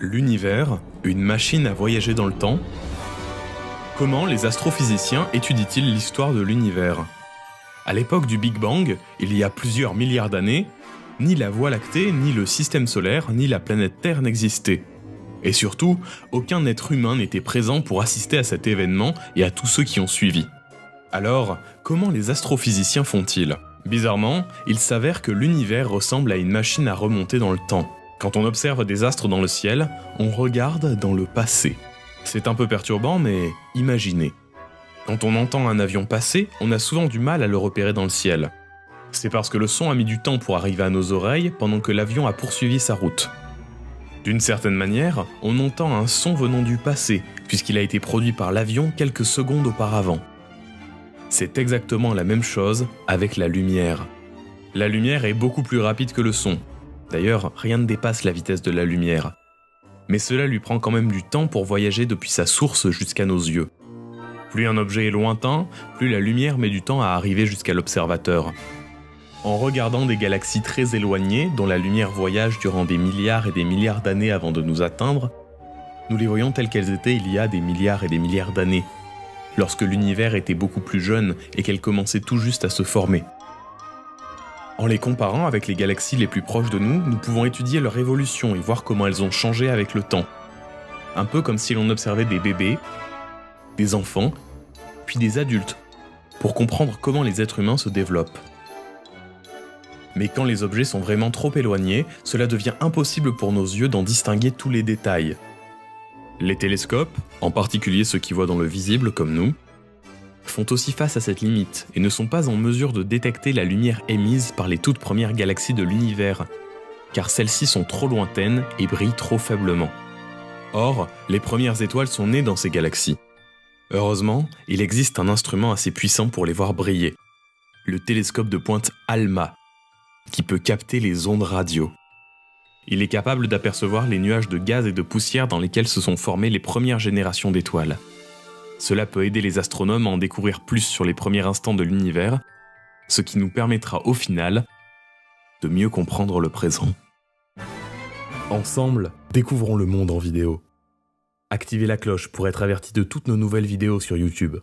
L'univers, une machine à voyager dans le temps? Comment les astrophysiciens étudient-ils l'histoire de l'univers? À l'époque du Big Bang, il y a plusieurs milliards d'années, ni la Voie lactée, ni le système solaire, ni la planète Terre n'existaient. Et surtout, aucun être humain n'était présent pour assister à cet événement et à tous ceux qui ont suivi. Alors, comment les astrophysiciens font-ils? Bizarrement, il s'avère que l'univers ressemble à une machine à remonter dans le temps. Quand on observe des astres dans le ciel, on regarde dans le passé. C'est un peu perturbant, mais imaginez. Quand on entend un avion passer, on a souvent du mal à le repérer dans le ciel. C'est parce que le son a mis du temps pour arriver à nos oreilles pendant que l'avion a poursuivi sa route. D'une certaine manière, on entend un son venant du passé, puisqu'il a été produit par l'avion quelques secondes auparavant. C'est exactement la même chose avec la lumière. La lumière est beaucoup plus rapide que le son. D'ailleurs, rien ne dépasse la vitesse de la lumière. Mais cela lui prend quand même du temps pour voyager depuis sa source jusqu'à nos yeux. Plus un objet est lointain, plus la lumière met du temps à arriver jusqu'à l'observateur. En regardant des galaxies très éloignées, dont la lumière voyage durant des milliards et des milliards d'années avant de nous atteindre, nous les voyons telles qu'elles étaient il y a des milliards et des milliards d'années, lorsque l'univers était beaucoup plus jeune et qu'elle commençait tout juste à se former. En les comparant avec les galaxies les plus proches de nous, nous pouvons étudier leur évolution et voir comment elles ont changé avec le temps. Un peu comme si l'on observait des bébés, des enfants, puis des adultes, pour comprendre comment les êtres humains se développent. Mais quand les objets sont vraiment trop éloignés, cela devient impossible pour nos yeux d'en distinguer tous les détails. Les télescopes, en particulier ceux qui voient dans le visible comme nous, font aussi face à cette limite et ne sont pas en mesure de détecter la lumière émise par les toutes premières galaxies de l'univers, car celles-ci sont trop lointaines et brillent trop faiblement. Or, les premières étoiles sont nées dans ces galaxies. Heureusement, il existe un instrument assez puissant pour les voir briller, le télescope de pointe ALMA, qui peut capter les ondes radio. Il est capable d'apercevoir les nuages de gaz et de poussière dans lesquels se sont formées les premières générations d'étoiles. Cela peut aider les astronomes à en découvrir plus sur les premiers instants de l'univers, ce qui nous permettra au final de mieux comprendre le présent. Ensemble, découvrons le monde en vidéo. Activez la cloche pour être averti de toutes nos nouvelles vidéos sur YouTube.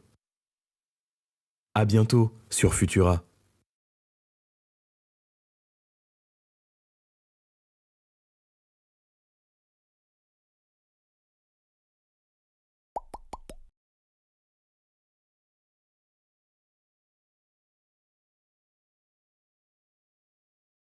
À bientôt sur Futura.